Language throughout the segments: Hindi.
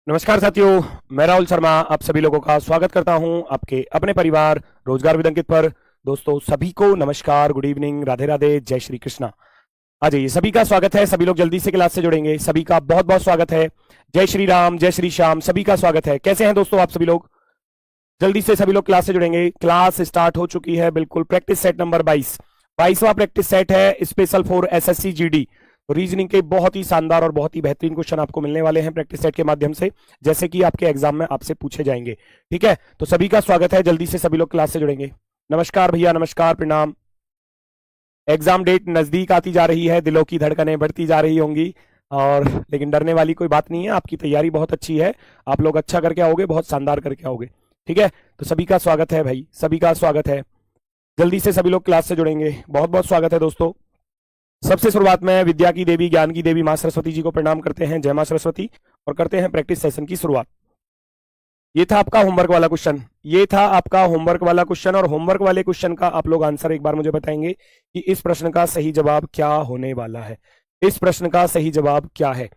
नमस्कार साथियों, मैं राहुल शर्मा आप सभी लोगों का स्वागत करता हूं आपके अपने परिवार रोजगार विद अंकित पर। दोस्तों सभी को नमस्कार, गुड इवनिंग, राधे राधे, जय श्री कृष्णा। आ जाइए, सभी का स्वागत है। सभी लोग जल्दी से क्लास से जुड़ेंगे। सभी का बहुत बहुत स्वागत है। जय श्री राम, जय श्री श्याम, सभी का स्वागत है। कैसे हैं दोस्तों आप सभी लोग? जल्दी से सभी लोग क्लास से जुड़ेंगे। क्लास स्टार्ट हो चुकी है बिल्कुल। प्रैक्टिस सेट नंबर 22वां प्रैक्टिस सेट है, special for SSC GD. Reasoning के बहुत ही शानदार और बहुत ही बेहतरीन क्वेश्चन आपको मिलने वाले हैं प्रैक्टिस सेट के माध्यम से, जैसे कि आपके एग्जाम में आपसे पूछे जाएंगे। ठीक है, तो सभी का स्वागत है। जल्दी से सभी लोग क्लास से जुड़ेंगे। नमस्कार भैया, नमस्कार, प्रणाम। एग्जाम डेट नजदीक आती जा रही है, दिलों की धड़कनें बढ़ती जा रही होंगी, और लेकिन डरने वाली कोई बात नहीं है। आपकी तैयारी बहुत अच्छी है, आप लोग अच्छा करके आओगे, बहुत शानदार करके आओगे। ठीक है, तो सभी का स्वागत है भाई, सभी का स्वागत है। जल्दी से सभी लोग क्लास से जुड़ेंगे। बहुत बहुत स्वागत है दोस्तों। सबसे शुरुआत में विद्या की देवी, ज्ञान की देवी मां सरस्वती जी को प्रणाम करते हैं। जय मां सरस्वती। और करते हैं प्रैक्टिस सेशन की शुरुआत। ये था आपका होमवर्क वाला क्वेश्चन, ये था आपका होमवर्क वाला क्वेश्चन। और होमवर्क वाले क्वेश्चन का आप लोग आंसर एक बार मुझे बताएंगे कि इस प्रश्न का सही जवाब क्या होने वाला है। इस प्रश्न का सही जवाब क्या है?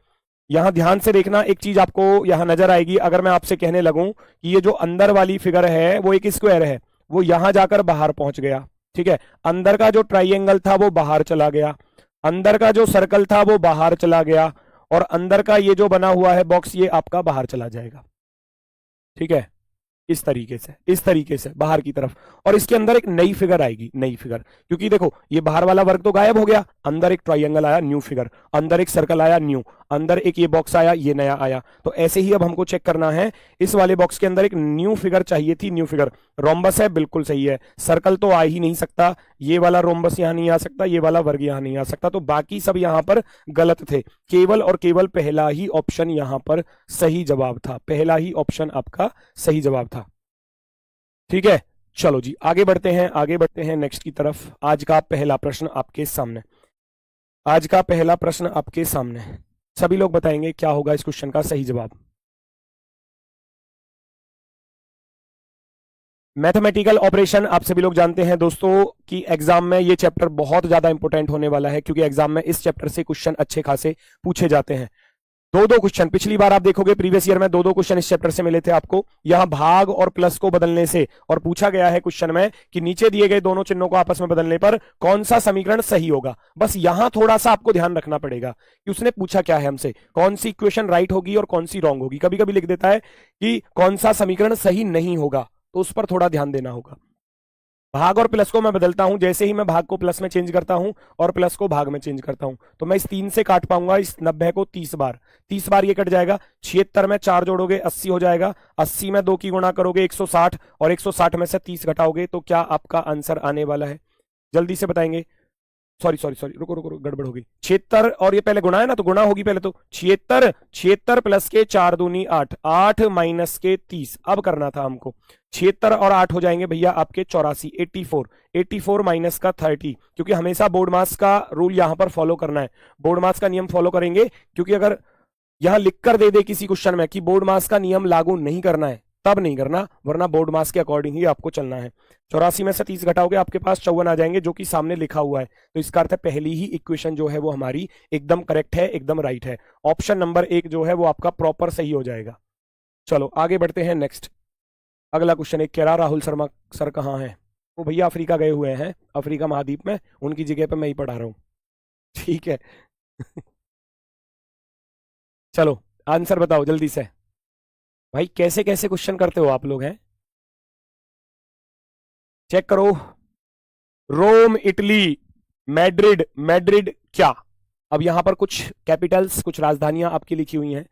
यहां ध्यान से देखना, एक चीज आपको यहां नजर आएगी। अगर मैं आपसे कहने लगूं कि ये जो अंदर वाली फिगर है वो एक स्क्वायर है, वो यहां जाकर बाहर पहुंच गया। ठीक है, अंदर का जो ट्राइंगल था वो बाहर चला गया, अंदर का जो सर्कल था वो बाहर चला गया, और अंदर का ये जो बना हुआ है बॉक्स ये आपका बाहर चला जाएगा। ठीक है, इस तरीके से बाहर की तरफ। और इसके अंदर एक नई फिगर आएगी, नई फिगर, क्योंकि देखो ये बाहर वाला वर्ग तो गायब हो गया, अंदर एक ट्राइंगल आया, न्यू फिगर, अंदर एक सर्कल आया, न्यू, अंदर एक ये बॉक्स आया, ये नया आया। तो ऐसे ही अब हमको चेक करना है, इस वाले बॉक्स के अंदर एक न्यू फिगर चाहिए थी, न्यू फिगर। रोम्बस है, बिल्कुल सही है। सर्कल तो आ ही नहीं सकता, ये वाला रोम्बस यहां नहीं आ सकता, ये वाला वर्ग यहां नहीं आ सकता, तो बाकी सब यहां पर गलत थे। केवल और केवल पहला ही ऑप्शन यहां पर सही जवाब था, पहला ही ऑप्शन आपका सही जवाब था। ठीक है, चलो जी आगे बढ़ते हैं, आगे बढ़ते हैं नेक्स्ट की तरफ। आज का पहला प्रश्न आपके सामने, आज का पहला प्रश्न आपके सामने। सभी लोग बताएंगे क्या होगा इस क्वेश्चन का सही जवाब। मैथमेटिकल ऑपरेशन आप सभी लोग जानते हैं दोस्तों कि एग्जाम में ये चैप्टर बहुत ज्यादा इंपॉर्टेंट होने वाला है, क्योंकि एग्जाम में इस चैप्टर से क्वेश्चन अच्छे खासे पूछे जाते हैं। दो दो क्वेश्चन, पिछली बार आप देखोगे प्रीवियस ईयर में दो दो क्वेश्चन इस चैप्टर से मिले थे आपको। यहां भाग और प्लस को बदलने से, और पूछा गया है क्वेश्चन में कि नीचे दिए गए दोनों चिन्हों को आपस में बदलने पर कौन सा समीकरण सही होगा। बस यहां थोड़ा सा आपको ध्यान रखना पड़ेगा कि उसने पूछा क्या है हमसे, कौन सी इक्वेशन राइट होगी और कौन सी रॉन्ग होगी। कभी कभी लिख देता है कि कौन सा समीकरण सही नहीं होगा, तो उस पर थोड़ा ध्यान देना होगा। भाग और प्लस को मैं बदलता हूं, जैसे ही मैं भाग को प्लस में चेंज करता हूं और प्लस को भाग में चेंज करता हूं, तो मैं इस 3 से काट पाऊंगा इस 90 को 30 बार। 30 बार ये कट जाएगा। 76 में 4 जोड़ोगे 80 हो जाएगा, 80 में 2 की गुणा करोगे 160, और 160 में से 30 घटाओगे तो क्या आपका आंसर आने वाला है? जल्दी से बताएंगे। सॉरी सॉरी सॉरी, रुको रुको रुको, गड़बड़ होगी। 76 और ये पहले गुणा है ना, तो गुणा होगी पहले। तो 76, 76 प्लस के 4 दूनी 8, 8 माइनस के 30। अब करना था हमको 76 और 8 हो जाएंगे भैया आपके 84, 84, 84 माइनस का 30, क्योंकि हमेशा बोर्ड मास का रूल यहां पर फॉलो करना है, बोर्ड मास का नियम फॉलो करेंगे। क्योंकि अगर यहां लिखकर दे दे किसी क्वेश्चन में कि बोर्ड मास का नियम लागू नहीं करना है, तब नहीं करना, वरना बोर्ड मास के अकॉर्डिंग ही आपको चलना है। 84 में से 30 घटाओगे आपके पास 54 आ जाएंगे, जो कि सामने लिखा हुआ है। तो इसका अर्थ है पहली ही इक्वेशन जो है वो हमारी एकदम करेक्ट है, एकदम राइट है। ऑप्शन नंबर 1 जो है वो आपका प्रॉपर सही हो जाएगा। चलो आगे बढ़ते हैं नेक्स्ट। अगला क्वेश्चन एक कह रहा, राहुल शर्मा सर कहाँ हैं? वो भैया अफ्रीका गए हुए हैं, अफ्रीका महाद्वीप में, उनकी जगह पे मैं ही पढ़ा रहा हूँ। ठीक है। चलो आंसर बताओ जल्दी से। भाई कैसे कैसे क्वेश्चन करते हो आप लोग हैं, चेक करो। रोम इटली, मैड्रिड, मैड्रिड क्या? अब यहां पर कुछ कैपिटल्स, कुछ राजधानियां आपकी लिखी हुई हैं।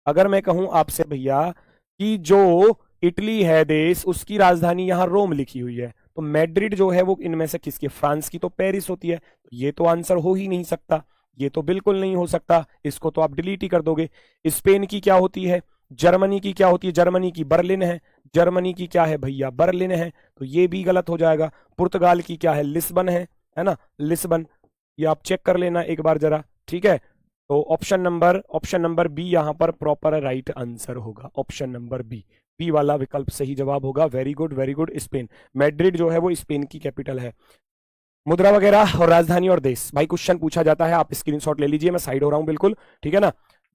अगर मैं कहूं आपसे भैया कि जो इटली है देश, उसकी राजधानी यहां रोम लिखी हुई है, तो मैड्रिड जो है वो इनमें से किसकी? फ्रांस की तो पेरिस होती है, तो ये तो आंसर हो ही नहीं सकता, ये तो बिल्कुल नहीं हो सकता, इसको तो आप डिलीट ही कर दोगे। स्पेन की क्या होती है? जर्मनी की क्या होती है? जर्मनी की बर्लिन है, जर्मनी की क्या है भैया? बर्लिन है, तो ये भी गलत हो जाएगा। पुर्तगाल की क्या है? लिस्बन है ना, लिस्बन। ये आप चेक कर लेना एक बार जरा, ठीक है। तो ऑप्शन नंबर बी यहां पर प्रॉपर राइट आंसर होगा। ऑप्शन नंबर बी, बी वाला विकल्प सही जवाब होगा। Very good very good. Spain, Madrid जो है वो स्पेन की कैपिटल है। मुद्रा वगैरह और राजधानी और देश, भाई क्वेश्चन पूछा जाता है, आप स्क्रीनशॉट ले लीजिए, मैं साइड हो रहा हूं बिल्कुल, ठीक है ना।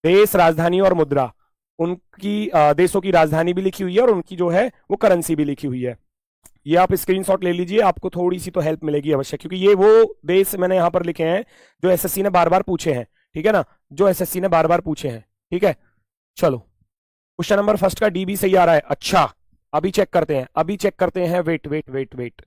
देश, राजधानी और मुद्रा, उनकी देशों की राजधानी भी लिखी हुई है और उनकी जो है वो करेंसी भी लिखी हुई है। ये आप स्क्रीनशॉट ले लीजिए, आपको थोड़ी सी तो हेल्प मिलेगी अवश्य, क्योंकि ये वो देश मैंने यहां पर लिखे हैं जो एसएससी ने बार बार पूछे हैं, ठीक है ना, जो एसएससी ने बार बार पूछे हैं, ठीक है। चलो, क्वेश्चन नंबर फर्स्ट का डी भी सही आ रहा है। अच्छा, अभी चेक करते हैं, अभी चेक करते हैं। Wait wait wait wait,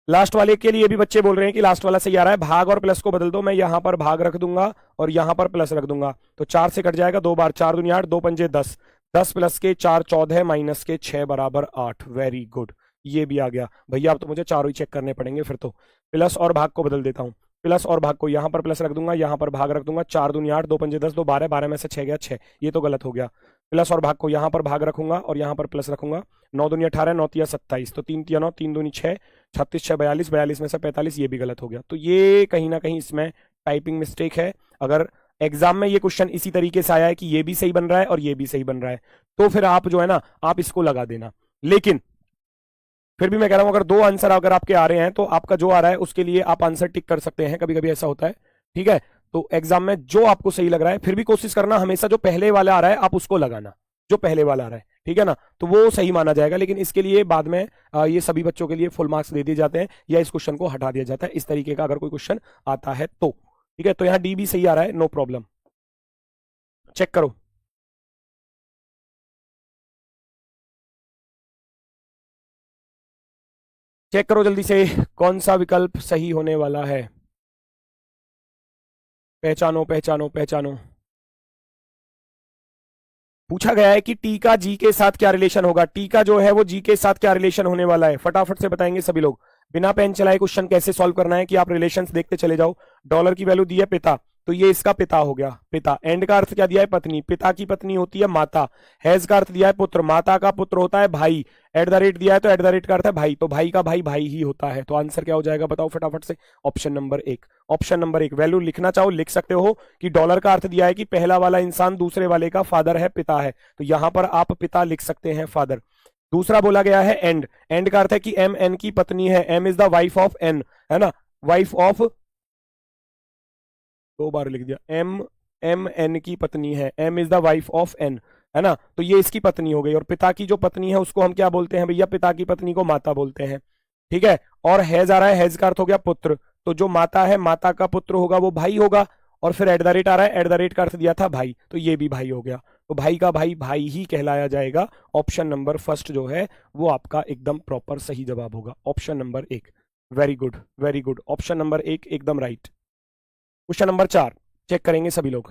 last वाले के लिए भी बच्चे बोल रहे हैं कि लास्ट वाला सही आ रहा है। भाग और प्लस को बदल दो, मैं यहां पर भाग रख दूंगा और यहां पर प्लस रख दूंगा, तो 4 से कट जाएगा, 2 बार 4 दूनी 8, 2 पंजे 10, 10 प्लस के 4 14, माइनस के 6 बराबर 8। वेरी गुड, ये भी आ गया भैया। अब तो मुझे चारों ही चेक करने पड़ेंगे फिर तो। प्लस और भाग को बदल देता हूं, प्लस और भाग को यहां पर प्लस रख दूंगा, यहां पर भाग रख दूंगा। 4 दूनी 8, 2 पंजे 10, 2 12, 12 में से 6 गया 6, ये तो गलत हो गया। प्लस और भाग को यहां पर भाग रखूंगा और यहां पर प्लस रखूंगा। 9 दूनी 18, 9 तिया 27, तो 3 तिया 9, 3 दूनी 6, 36 6 42, 42 में से 45, ये भी गलत हो गया। तो ये कहीं ना कहीं इसमें टाइपिंग मिस्टेक है। अगर एग्जाम में ये क्वेश्चन इसी तरीके से आया है कि ये भी सही बन रहा है और ये भी सही बन रहा है, तो फिर आप जो है ना, आप इसको लगा देना। लेकिन फिर भी मैं कह रहा हूं, अगर 2 आंसर अगर आपके आ रहे हैं तो आपका जो आ रहा है उसके लिए आप आंसर टिक कर सकते हैं, कभी कभी ऐसा होता है, ठीक है। तो एग्जाम में जो आपको सही लग रहा है, फिर भी कोशिश करना हमेशा जो पहले वाला आ रहा है आप उसको लगाना, जो पहले वाला आ रहा है, ठीक है ना, तो वो सही माना जाएगा। लेकिन इसके लिए बाद में ये सभी बच्चों के लिए फुल मार्क्स दे दिए जाते हैं या इस क्वेश्चन को हटा दिया जाता है, इस तरीके का अगर कोई क्वेश्चन आता है तो, ठीक है। तो यहाँ डी भी सही आ रहा है, नो प्रॉब्लम। चेक करो, चेक करो जल्दी से, कौन सा विकल्प सही होने वाला है। पहचानो पहचानो पहचानो। पूछा गया है कि टी का जी के साथ क्या रिलेशन होगा। टी का जो है वो जी के साथ क्या रिलेशन होने वाला है, फटाफट से बताएंगे सभी लोग। बिना पेन चलाए क्वेश्चन कैसे सॉल्व करना है कि आप रिलेशंस देखते चले जाओ। डॉलर की वैल्यू दी है पिता, तो ये इसका पिता हो गया, पिता। एंड का अर्थ क्या दिया है, पत्नी। पिता की पत्नी होती है माता। हैज का अर्थ दिया है पुत्र, माता का पुत्र होता है भाई। एट द रेट दिया है तो एट द रेट का अर्थ है भाई, तो भाई का भाई भाई ही होता है। तो आंसर क्या हो जाएगा बताओ फटाफट से। Option number 1, option number 1। Value लिखना चाहो लिख सकते हो कि डॉलर का अर्थ दिया है कि पहला वाला इंसान दूसरे वाले का फादर है, पिता है, तो यहां पर आप पिता लिख सकते हैं, फादर। दूसरा बोला गया है एंड, एंड का अर्थ है कि एम एन की पत्नी है, M is the wife of N, है ना, वाइफ ऑफ, 2 बार लिख दिया, एम, एम एन की पत्नी है, M is the wife of N, है ना, तो ये इसकी पत्नी हो गई। और पिता की जो पत्नी है उसको हम क्या बोलते हैं भैया, पिता की पत्नी को माता बोलते हैं, ठीक है। और हैज आ रहा है, हैज का अर्थ हो गया पुत्र, तो जो माता है माता का पुत्र होगा वो भाई होगा। और फिर एट द रेट आ रहा है, एट द रेट का अर्थ दिया था भाई, तो ये भी भाई हो गया, तो भाई का भाई भाई ही कहलाया जाएगा। ऑप्शन नंबर फर्स्ट जो है वो आपका एकदम प्रॉपर सही जवाब होगा, option number 1। Very good very good, option number 1 एकदम राइट। क्वेश्चन नंबर 4 चेक करेंगे सभी लोग।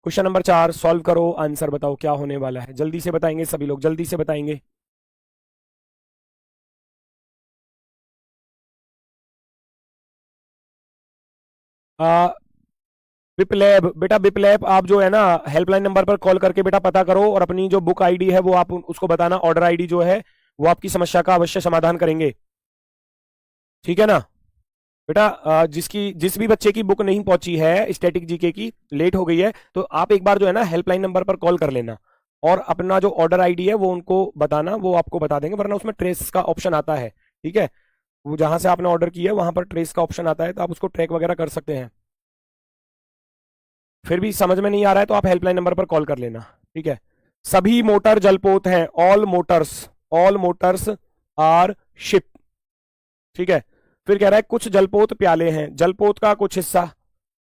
क्वेश्चन नंबर 4 सॉल्व करो, आंसर बताओ क्या होने वाला है, जल्दी से बताएंगे सभी लोग, जल्दी से बताएंगे। आ, बिप्लैब, बेटा बिप्लैब, आप जो है ना हेल्पलाइन नंबर पर कॉल करके बेटा पता करो और अपनी जो बुक आईडी है वो आप उसको बताना, ऑर्डर आईडी जो है वो आपकी समस्या का अवश्य समाधान करेंगे, ठीक है ना। बेटा जिस भी बच्चे की बुक नहीं पहुंची है स्टैटिक जीके की, लेट हो गई है, तो आप एक बार जो है ना हेल्पलाइन नंबर पर कॉल कर लेना और अपना जो ऑर्डर आईडी है वो उनको बताना, वो आपको बता देंगे, वरना उसमें ट्रेस का ऑप्शन आता है, ठीक है। वो जहां से आपने ऑर्डर किया है वहां पर ट्रेस का ऑप्शन आता है, तो आप उसको ट्रैक वगैरह कर सकते हैं। फिर भी समझ में नहीं आ रहा है तो आप हेल्पलाइन नंबर पर कॉल कर लेना, ठीक है। सभी मोटर जलपोत हैं, ऑल मोटर्स आर शिप, ठीक है। फिर कह रहा है कुछ जलपोत प्याले हैं, जलपोत का कुछ हिस्सा,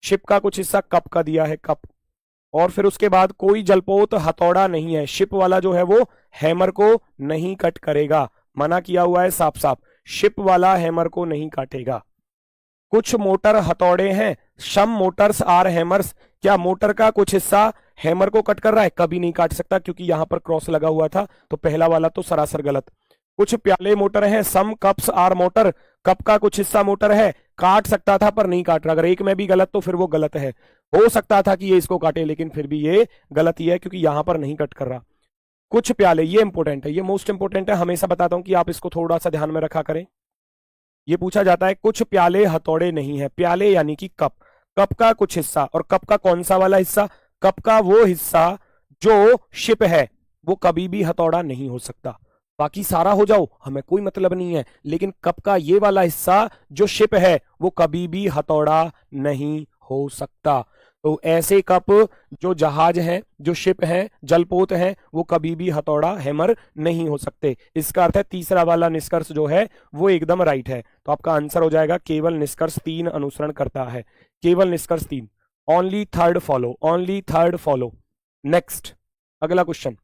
शिप का कुछ हिस्सा, कप का दिया है कप। और फिर उसके बाद कोई जलपोत हथौड़ा नहीं है, शिप वाला जो है वो हैमर को नहीं कट करेगा, मना किया हुआ है साफ साफ, शिप वाला हैमर को नहीं काटेगा। कुछ मोटर हथौड़े हैं, सम मोटर्स आर हैमर्स, क्या मोटर का कुछ हिस्सा हैमर को कट कर रहा है, कभी नहीं काट सकता क्योंकि यहां पर क्रॉस लगा हुआ था, तो पहला वाला तो सरासर गलत। कुछ प्याले मोटर हैं, सम कप्स आर मोटर, कप का कुछ हिस्सा मोटर है, काट सकता था पर नहीं काट रहा, अगर एक में भी गलत तो फिर वो गलत है। हो सकता था कि ये इसको काटे लेकिन फिर भी ये गलत ही है क्योंकि यहां पर नहीं कट कर रहा। कुछ प्याले, ये इंपॉर्टेंट है, ये मोस्ट इंपॉर्टेंट है, हमेशा बताता हूं कि आप इसको थोड़ा सा ध्यान में रखा करें। ये पूछा जाता है कुछ प्याले हथौड़े नहीं है, प्याले यानी कि कप, कप का कुछ हिस्सा, और कप का कौन सा वाला हिस्सा, कप का वो हिस्सा जो शिप है, वो कभी भी हथौड़ा नहीं हो सकता। बाकी सारा हो जाओ हमें कोई मतलब नहीं है, लेकिन कप का ये वाला हिस्सा जो शिप है वो कभी भी हथौड़ा नहीं हो सकता। तो ऐसे कप जो जहाज है, जो शिप है, जलपोत है, वो कभी भी हथौड़ा हैमर नहीं हो सकते। इसका अर्थ है तीसरा वाला निष्कर्ष जो है वो एकदम राइट है। तो आपका आंसर हो जाएगा केवल निष्कर्ष 3 अनुसरण करता है, केवल निष्कर्ष 3। Only third follow, only third follow. Next, अगला क्वेश्चन,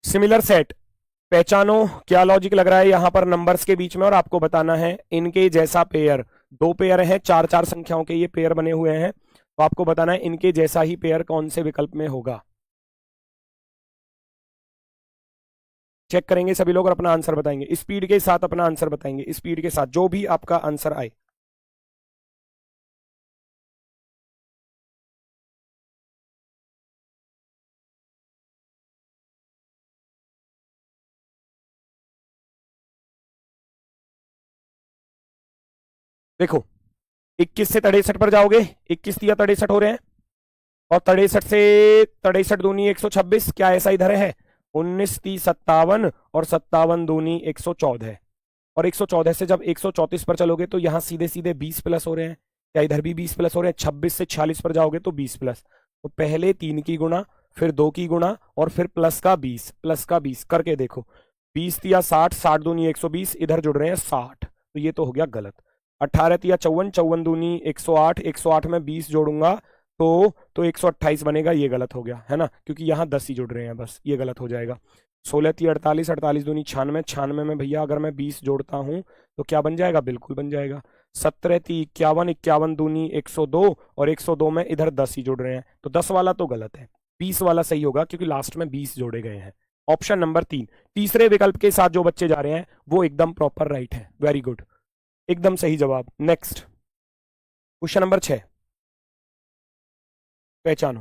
सिमिलर सेट पहचानो। क्या लॉजिक लग रहा है यहां पर नंबर्स के बीच में, और आपको बताना है इनके जैसा पेयर। दो पेयर हैं, चार चार संख्याओं के ये पेयर बने हुए हैं, तो आपको बताना है इनके जैसा ही पेयर कौन से विकल्प में होगा। चेक करेंगे सभी लोग और अपना आंसर बताएंगे स्पीड के साथ, अपना आंसर बताएंगे स्पीड के साथ, जो भी आपका आंसर आए। देखो 21 से 63 पर जाओगे, 21 या 63 हो रहे हैं, और 63 से 63 दूनी 126, क्या ऐसा इधर है? 19 30 57, और 57 दूनी 114 है। और 114 से जब 134 पर चलोगे तो यहां सीधे सीधे 20 प्लस हो रहे हैं, क्या इधर भी 20 प्लस हो रहे हैं? 26 से 46 पर जाओगे तो 20 प्लस। तो पहले 3 की गुणा, फिर 2 की गुणा, और फिर प्लस का 20, प्लस का 20 करके देखो। 20 तिया 60, 60 दूनी 120, इधर जुड़ रहे हैं 60, तो ये तो हो गया गलत। 18 तिया 54, 54 दूनी 108, 108 में 20 जोड़ूंगा तो 128 बनेगा, ये गलत हो गया है ना, क्योंकि यहाँ 10 ही जुड़ रहे हैं बस, ये गलत हो जाएगा। 16 ती 48, 48 दूनी 96, 96 में भैया अगर मैं 20 जोड़ता हूं तो क्या बन जाएगा? बिल्कुल बन जाएगा। 17 ती 51, 51 दूनी 102, और 102 में इधर 10 ही जुड़ रहे हैं, तो 10 वाला तो गलत है, 20 वाला सही होगा, क्योंकि लास्ट में 20 जोड़े गए हैं। ऑप्शन नंबर 3, तीसरे विकल्प के साथ जो बच्चे जा रहे हैं वो एकदम प्रॉपर राइट है। वेरी गुड, एकदम सही जवाब। नेक्स्ट, क्वेश्चन नंबर 6, पहचानो।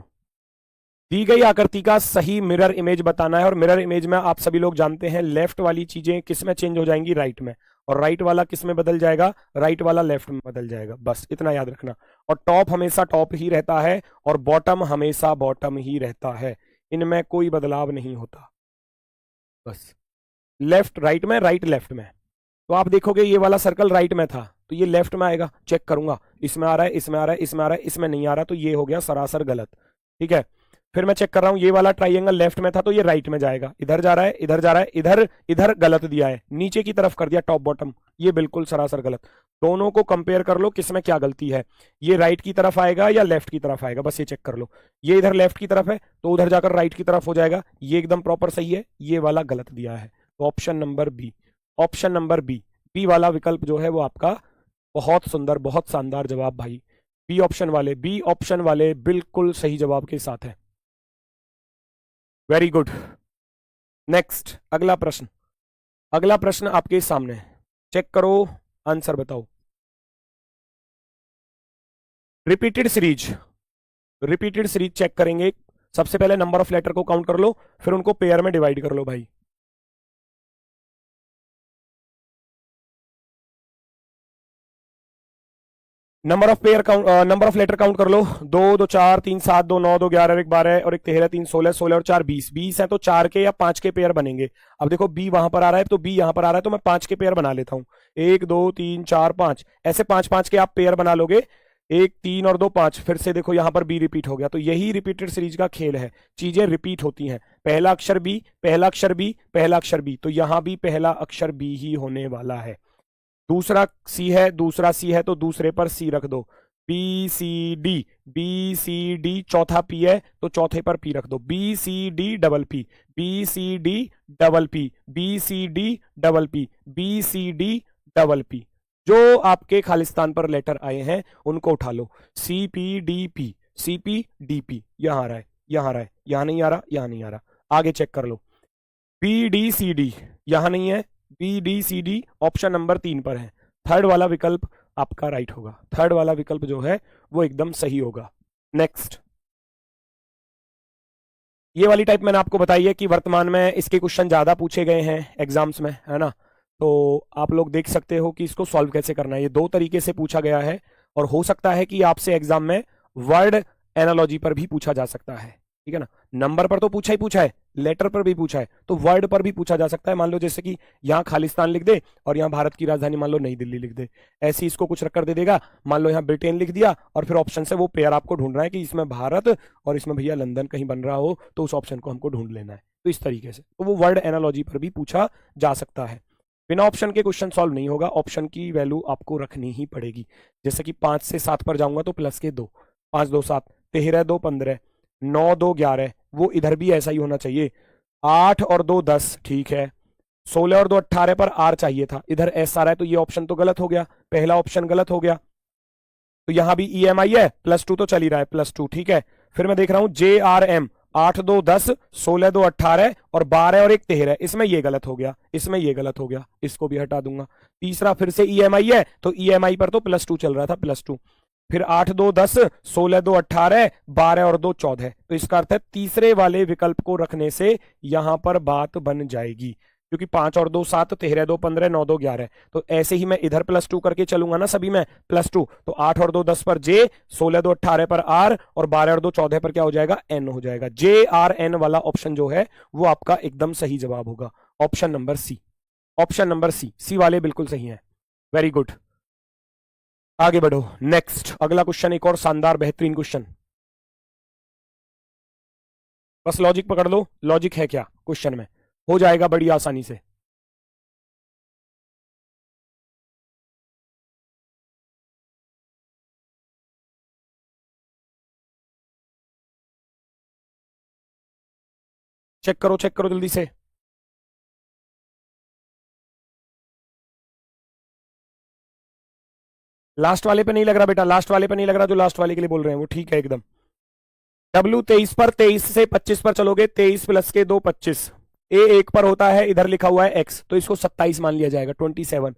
दी गई आकृति का सही मिरर इमेज बताना है, और मिरर इमेज में आप सभी लोग जानते हैं लेफ्ट वाली चीजें किस में चेंज हो जाएंगी? राइट में। और राइट वाला किस में बदल जाएगा? राइट वाला लेफ्ट में बदल जाएगा, बस इतना याद रखना। और टॉप हमेशा टॉप ही रहता है, और बॉटम हमेशा बॉटम ही रहता है, इनमें कोई बदलाव नहीं होता। बस लेफ्ट राइट में, राइट लेफ्ट में। तो आप देखोगे ये वाला सर्कल राइट में था, तो ये लेफ्ट में आएगा, चेक करूंगा इसमें आ रहा है, इसमें आ रहा है, इसमें आ रहा है, इसमें नहीं आ रहा, तो ये हो गया सरासर गलत। ठीक है, फिर मैं चेक कर रहा हूं, ये वाला ट्राइंगल लेफ्ट में था तो ये राइट में जाएगा, इधर जा रहा है, इधर जा रहा है, इधर इधर गलत दिया है, नीचे की तरफ कर दिया टॉप बॉटम, ये बिल्कुल सरासर गलत। दोनों को कंपेयर कर लो किसमें क्या गलती है, ये राइट की तरफ आएगा या लेफ्ट की तरफ आएगा, बस ये चेक कर लो। ये इधर लेफ्ट की तरफ है तो उधर जाकर राइट की तरफ हो जाएगा, ये एकदम प्रॉपर सही है, ये वाला गलत दिया है। तो option number B, option number B, B वाला विकल्प जो है वो आपका बहुत सुंदर, बहुत शानदार जवाब भाई। बी ऑप्शन वाले, बी ऑप्शन वाले बिल्कुल सही जवाब के साथ है। Very good. नेक्स्ट, अगला प्रश्न, अगला प्रश्न आपके सामने है, चेक करो, आंसर बताओ। Repeated series, repeated series check करेंगे। सबसे पहले नंबर ऑफ लेटर को काउंट कर लो, फिर उनको पेयर में डिवाइड कर लो भाई। Number of pair count, number of letter count कर लो। 2 2 4 3 7, 2 9, 2 11, 1 12, और 1 13, 3 16, 16 और 4 20, 20 है तो 4 के या 5 के पेयर बनेंगे। अब देखो बी वहां पर आ रहा है तो बी यहां पर आ रहा है, तो मैं 5 के पेयर बना लेता हूं। 1 2 3 4 5, ऐसे 5 5 के आप पेयर बना लोगे। 1 3 और 2 5, फिर से देखो यहां पर बी रिपीट हो गया। तो यही रिपीटेड सीरीज का खेल है, चीजें रिपीट होती हैं। पहला अक्षर बी, पहला अक्षर बी, पहला अक्षर बी, तो यहां भी पहला अक्षर बी ही होने वाला है। दूसरा सी है, दूसरा सी है तो दूसरे पर सी रख दो। B C D, B C D, चौथा पी है तो चौथे पर पी रख दो। B C D double P, B C D double P, B C D double P, B C D double P. जो आपके खालिस्तान पर लेटर आए हैं उनको उठा लो। C P D P, C P D P, यहां आ रहा है, यहां आ रहा है, यहां नहीं आ रहा, यहां नहीं आ रहा। आगे चेक कर लो। बी डी सी डी यहां नहीं है, B D C D option number 3 पर है। थर्ड वाला विकल्प आपका राइट होगा, थर्ड वाला विकल्प जो है वो एकदम सही होगा। नेक्स्ट, ये वाली टाइप मैंने आपको बताई है कि वर्तमान में इसके क्वेश्चन ज्यादा पूछे गए हैं एग्जाम्स में, है ना। तो आप लोग देख सकते हो कि इसको सॉल्व कैसे करना है। ये 2 तरीके से पूछा गया है, और हो सकता है कि आपसे एग्जाम में वर्ड एनालॉजी पर भी पूछा जा सकता है, ठीक है ना। नंबर पर तो पूछा ही पूछा है, लेटर पर भी पूछा है तो वर्ड पर भी पूछा जा सकता है। मान लो जैसे कि यहाँ खालिस्तान लिख दे और यहाँ भारत की राजधानी मान लो नई दिल्ली लिख दे, ऐसे ही इसको कुछ रख कर दे देगा। मान लो यहाँ ब्रिटेन लिख दिया और फिर ऑप्शन से वो पेयर आपको ढूंढना है कि इसमें भारत और इसमें भैया लंदन कहीं बन रहा हो, तो उस ऑप्शन को हमको ढूंढ लेना है। तो इस तरीके से तो वो वर्ड एनालॉजी पर भी पूछा जा सकता है। बिना ऑप्शन के क्वेश्चन सॉल्व नहीं होगा, ऑप्शन की वैल्यू आपको रखनी ही पड़ेगी। जैसे कि 5 से 7 पर जाऊंगा तो प्लस के 2, 5 2 7, 13 2 15, 9 2 11, वो इधर भी ऐसा ही होना चाहिए। 8 और 2 10, ठीक है। 16 और 2 18 पर आर चाहिए था, इधर एस आ रहा है, तो ये ऑप्शन तो गलत हो गया, पहला ऑप्शन गलत हो गया। तो यहां भी ईएमआई है, +2 तो चल ही रहा है, +2, ठीक है। फिर मैं देख रहा हूं JRM, 8 2 10, 16 2 18 और 12 और 1 13, इसमें ये गलत हो गया, इसमें ये गलत हो गया, इसको भी हटा दूंगा। तीसरा फिर से ईएमआई है, तो ईएमआई पर तो +2 चल रहा था, +2। फिर 8 2 10, 16 2 18, 12 और 2 14, तो इसका अर्थ है तीसरे वाले विकल्प को रखने से यहां पर बात बन जाएगी, क्योंकि 5 और 2 7, 13 2 15, 9 2 11, तो ऐसे ही मैं इधर +2 करके चलूंगा ना सभी में, +2, तो 8 और 2 10 पर जे, 16 2 18 पर आर और 12 और 2 14 पर क्या हो जाएगा, एन हो जाएगा। JRN वाला ऑप्शन जो है वो आपका एकदम सही जवाब होगा, option number C. Option number C, C वाले बिल्कुल सही है, वेरी गुड। आगे बढ़ो, नेक्स्ट अगला क्वेश्चन, एक और शानदार बेहतरीन क्वेश्चन। बस लॉजिक पकड़ लो, लॉजिक है क्या क्वेश्चन में, हो जाएगा बड़ी आसानी से। चेक करो जल्दी से। लास्ट वाले पे नहीं लग रहा बेटा, लास्ट वाले पे नहीं लग रहा, जो लास्ट वाले के लिए बोल रहे हैं वो ठीक है एकदम। W23 पर 23 से 25 पर चलोगे, 23 प्लस के 2 25, A1 पर होता है, इधर लिखा हुआ है x, तो इसको 27 मान लिया जाएगा, 27।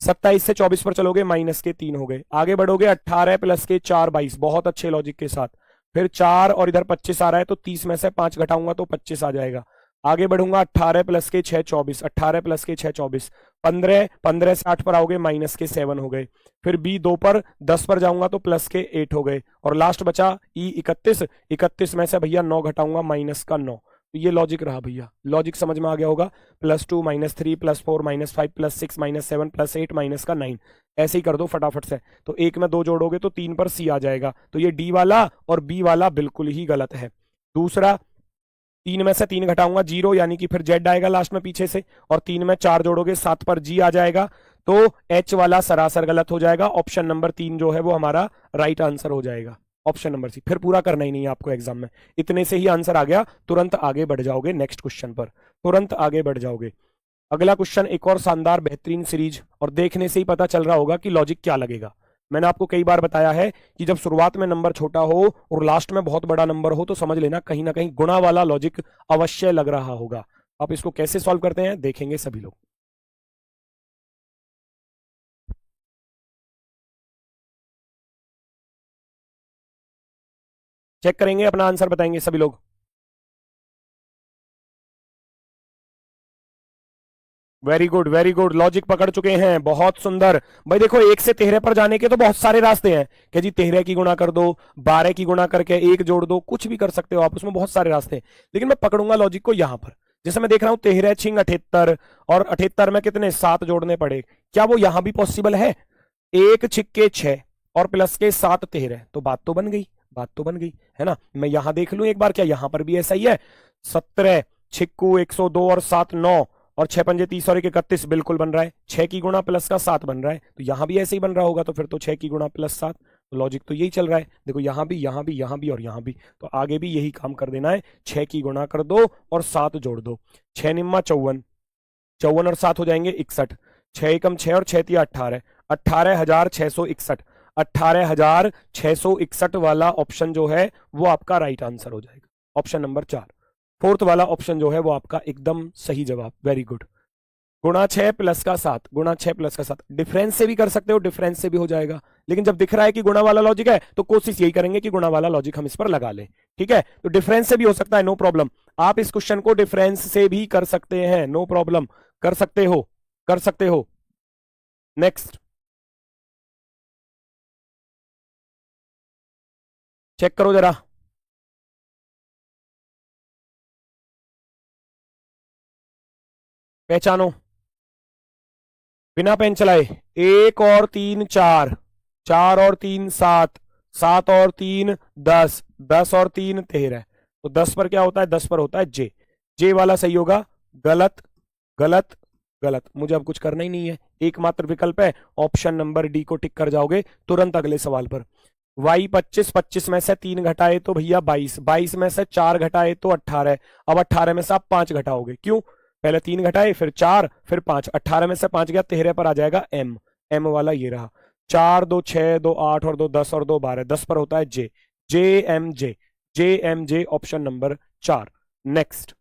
27 से 24 पर चलोगे, माइनस के 3 हो गए। आगे बढ़ोगे, 18 प्लस के 4 22, बहुत अच्छे लॉजिक के साथ। फिर 4 और इधर 25 आ रहा है, तो 30 में से 5 घटाऊंगा तो 25 आ जाएगा। आगे बढ़ूंगा, 18 प्लस के 6 24, 18 प्लस के 6 24, 15, 15 से 8 पर आओगे, माइनस के 7 हो गए। फिर B2 पर 10 पर जाऊंगा तो प्लस के 8 हो गए, और लास्ट बचा E31, 31 में से भैया 9 घटाऊंगा, माइनस का 9। तो ये लॉजिक रहा भैया, लॉजिक समझ में आ गया होगा। +2 -3 +4 -5 +6 -7 +8 माइनस का 9, ऐसे ही कर दो फटाफट से। तो एक में 2 जोड़ोगे तो 3 पर C आ जाएगा, तो ये D वाला और B वाला बिल्कुल ही गलत है। दूसरा, 3 में से 3 घटाऊंगा 0, यानी कि फिर Z आएगा लास्ट में पीछे से, और 3 में 4 जोड़ोगे 7 पर G आ जाएगा, तो H वाला सरासर गलत हो जाएगा। ऑप्शन नंबर 3 जो है वो हमारा राइट आंसर हो जाएगा, ऑप्शन नंबर सी। फिर पूरा करना ही नहीं है आपको एग्जाम में, इतने से ही आंसर आ गया, तुरंत आगे बढ़ जाओगे नेक्स्ट क्वेश्चन पर, तुरंत आगे बढ़ जाओगे। अगला क्वेश्चन एक और शानदार बेहतरीन सीरीज, और देखने से ही पता चल रहा होगा कि लॉजिक क्या लगेगा। मैंने आपको कई बार बताया है कि जब शुरुआत में नंबर छोटा हो और लास्ट में बहुत बड़ा नंबर हो, तो समझ लेना कहीं ना कहीं गुणा वाला लॉजिक अवश्य लग रहा होगा। आप इसको कैसे सॉल्व करते हैं देखेंगे सभी लोग। चेक करेंगे, अपना आंसर बताएंगे सभी लोग। Very good very good, logic पकड़ चुके हैं, बहुत सुंदर। भाई देखो, 1 से 13 पर जाने के तो बहुत सारे रास्ते हैं कि जी 13 की गुणा कर दो, 12 की गुणा करके 1 जोड़ दो, कुछ भी कर सकते हो आप, उसमें बहुत सारे रास्ते हैं। लेकिन मैं पकड़ूंगा लॉजिक को यहां पर। जैसे मैं देख रहा हूं 13 छिंग 78, और 78 में कितने 7 जोड़ने पड़े, क्या वो यहां भी पॉसिबल है? 1 छिक्के 6 और प्लस के 7 13, तो बात तो बन गई, बात तो बन गई, है ना। मैं यहां देख लूं एक बार, क्या यहां पर भी ऐसा ही है? 17 छिक्कू 102 और 7 9, और 6 पंजे 30 और 1 31, बिल्कुल बन रहा है। 6 की गुणा प्लस का 7 बन रहा है, तो यहां भी ऐसे ही बन रहा होगा, तो फिर तो 6 की गुणा प्लस 7, तो लॉजिक तो यही चल रहा है। देखो यहां भी यहां भी यहां भी और यहां भी, तो आगे भी यही काम कर देना है। 6 की गुणा कर दो और 7 जोड़ दो, 6 निम्मा 54, 54 और 7 हो जाएंगे 61, 6 एकम 6 और 6 तिया 18, 18,661, 18,661 वाला ऑप्शन जो है वो आपका राइट आंसर हो जाएगा, ऑप्शन नंबर 4। फोर्थ वाला ऑप्शन जो है वो आपका एकदम सही जवाब, वेरी गुड। गुणा 6 प्लस का 7, गुणा 6 प्लस का 7, डिफरेंस से भी कर सकते हो, डिफरेंस से भी हो जाएगा। लेकिन जब दिख रहा है कि गुणा वाला लॉजिक है, तो कोशिश यही करेंगे कि गुणा वाला लॉजिक हम इस पर लगा लें, ठीक है। तो डिफरेंस से भी हो सकता है, नो प्रॉब्लम। आप इस क्वेश्चन को डिफरेंस से भी कर सकते हैं, नो प्रॉब्लम, कर सकते हो, कर सकते हो। नेक्स्ट, चेक करो जरा। पहचानो, बिना पेन चलाए। 1 और 3 4, 4 और 3 7, 7 और 3 10, 10 और 3 13। तो 10 पर क्या होता है? 10 पर होता है जे। जे वाला सही होगा। गलत, गलत, गलत। मुझे अब कुछ करना ही नहीं है, एकमात्र विकल्प है ऑप्शन नंबर डी को टिक कर जाओगे तुरंत अगले सवाल पर। वाई 25, 25 में से 3 घटाए तो भैया 22, 22 में से 4 घटाए तो 18। अब 18 में से आप 5 घटाओगे, क्यों? पहले 3 घटाए, फिर 4, फिर 5। 18 में से 5 गया, 13 पर आ जाएगा एम। एम वाला ये रहा। 4 2 6 2 8 और 2 10 और 2 12, 10 पर होता है J. J M J, J M J, option number 4। Next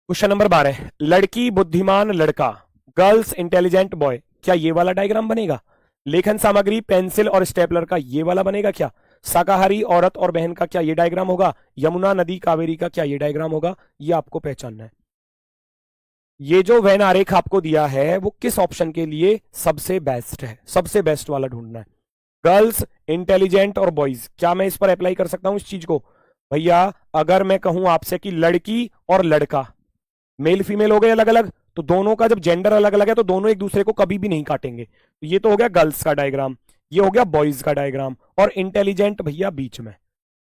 question number 12, लड़की बुद्धिमान लड़का, गर्ल्स इंटेलिजेंट बॉय, क्या ये वाला डायग्राम बनेगा? लेखन सामग्री पेंसिल और स्टेपलर का ये वाला बनेगा क्या? शाकाहारी औरत और बहन का क्या ये डायग्राम होगा? यमुना नदी कावेरी का क्या ये डायग्राम होगा? ये आपको पहचानना है। ये जो वेन आरेख आपको दिया है वो किस ऑप्शन के लिए सबसे बेस्ट है? सबसे बेस्ट वाला ढूंढना है। गर्ल्स, इंटेलिजेंट और बॉयज, क्या मैं इस पर अप्लाई कर सकता हूं इस चीज को? भैया अगर मैं कहूं आपसे कि लड़की और लड़का, मेल फीमेल हो गए अलग अलग, तो दोनों का जब जेंडर अलग अलग है तो दोनों एक दूसरे को कभी भी नहीं काटेंगे। तो ये तो हो गया गर्ल्स का डायग्राम, ये हो गया बॉयज का डायग्राम। और इंटेलिजेंट भैया बीच में।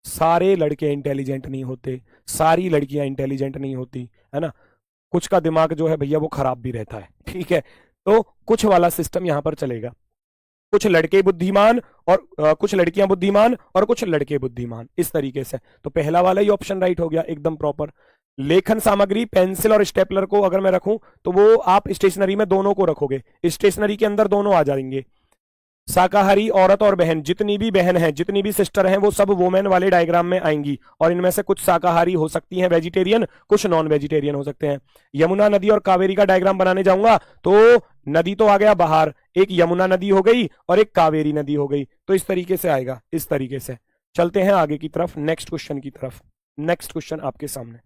सारे लड़के इंटेलिजेंट नहीं होते, सारी लड़कियां इंटेलिजेंट नहीं होती, है ना। कुछ का दिमाग जो है भैया वो खराब भी रहता है, ठीक है। तो कुछ वाला सिस्टम यहां पर चलेगा। कुछ लड़के बुद्धिमान और कुछ लड़कियां बुद्धिमान और कुछ लड़के बुद्धिमान, इस तरीके से। तो पहला वाला ही ऑप्शन राइट हो गया एकदम प्रॉपर। लेखन सामग्री पेंसिल और स्टेपलर को अगर मैं रखूं तो वो आप स्टेशनरी में दोनों को रखोगे, स्टेशनरी के अंदर दोनों आ जाएंगे। शाकाहारी औरत और बहन, जितनी भी बहन है, जितनी भी सिस्टर हैं, वो सब वोमेन वाले डायग्राम में आएंगी। और इनमें से कुछ शाकाहारी हो सकती हैं, वेजिटेरियन, कुछ नॉन वेजिटेरियन हो सकते हैं। यमुना नदी और कावेरी का डायग्राम बनाने जाऊंगा तो नदी तो आ गया बाहर, एक यमुना नदी हो गई और एक कावेरी नदी हो गई। तो इस तरीके से आएगा, इस तरीके से। चलते हैं आगे की तरफ, नेक्स्ट क्वेश्चन की तरफ। नेक्स्ट क्वेश्चन आपके सामने।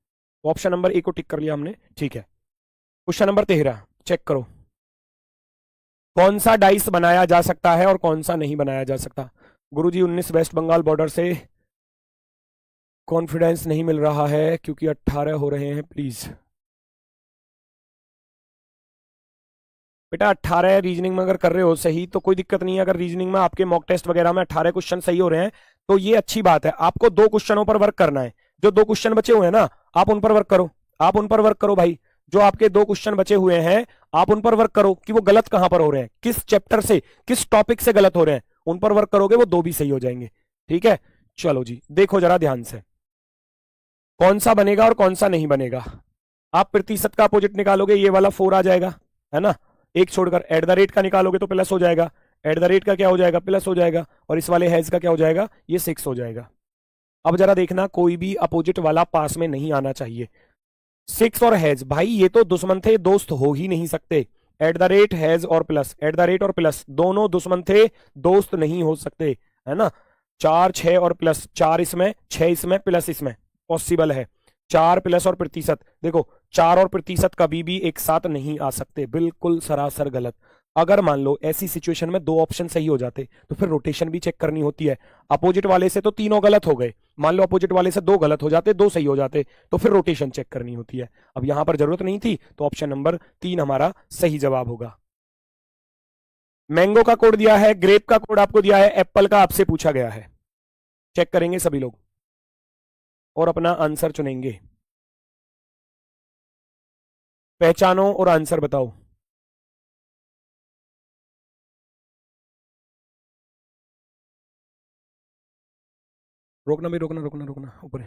ऑप्शन नंबर ए को टिक कर लिया हमने, ठीक है। क्वेश्चन नंबर 13 चेक करो। कौन सा डाइस बनाया जा सकता है और कौन सा नहीं बनाया जा सकता? गुरुजी 19 वेस्ट बंगाल बॉर्डर से कॉन्फिडेंस नहीं मिल रहा है क्योंकि 18 हो रहे हैं, प्लीज। बेटा 18 रीजनिंग में अगर कर रहे हो सही तो कोई दिक्कत नहीं है। अगर रीजनिंग में आपके मॉक टेस्ट वगैरह में 18 क्वेश्चन सही हो रहे हैं तो ये अच्छी बात है। आपको 2 क्वेश्चनों पर वर्क करना है। जो 2 क्वेश्चन बचे हुए हैं ना, आप उन पर वर्क करो, आप उन पर वर्क करो भाई। जो आपके 2 क्वेश्चन बचे हुए हैं आप उन पर वर्क करो कि वो गलत कहां पर हो रहे हैं, किस चैप्टर से, किस टॉपिक से गलत हो रहे हैं, उन पर वर्क करोगे, वो 2 भी सही हो जाएंगे, ठीक है। चलो जी, देखो जरा ध्यान से कौन सा बनेगा और कौन सा नहीं बनेगा। आप प्रतिशत का अपोजिट निकालोगे, ये वाला 4 आ जाएगा, है ना। एक छोड़कर एट द रेट का निकालोगे तो प्लस हो जाएगा, एट द रेट का क्या हो जाएगा, प्लस हो जाएगा। और इस वाले हैज का क्या हो जाएगा, ये 6 हो जाएगा। अब जरा देखना, कोई भी अपोजिट वाला पास में नहीं आना चाहिए। 6 और हैज, भाई ये तो दुश्मन थे, दोस्त हो ही नहीं सकते। एट द रेट, हैज और प्लस, एट द रेट और प्लस दोनों दुश्मन थे, दोस्त नहीं हो सकते, है ना। 4 6 और प्लस, 4 इसमें, 6 इसमें, प्लस इसमें, पॉसिबल है। 4 प्लस और प्रतिशत, देखो 4 और प्रतिशत कभी भी एक साथ नहीं आ सकते, बिल्कुल सरासर गलत। अगर मान लो ऐसी सिचुएशन में 2 ऑप्शन सही हो जाते तो फिर रोटेशन भी चेक करनी होती है। अपोजिट वाले से तो तीनों गलत हो गए, मान लो अपोजिट वाले से 2 गलत हो जाते, 2 सही हो जाते, तो फिर रोटेशन चेक करनी होती है। अब यहां पर जरूरत नहीं थी, तो ऑप्शन नंबर 3 हमारा सही जवाब होगा। मैंगो का कोड दिया है, ग्रेप का कोड आपको दिया है, एप्पल का आपसे पूछा गया है। चेक करेंगे सभी लोग और अपना आंसर चुनेंगे। पहचानो और आंसर बताओ। रोकना भी, रोकना रोकना रोकना, ऊपर।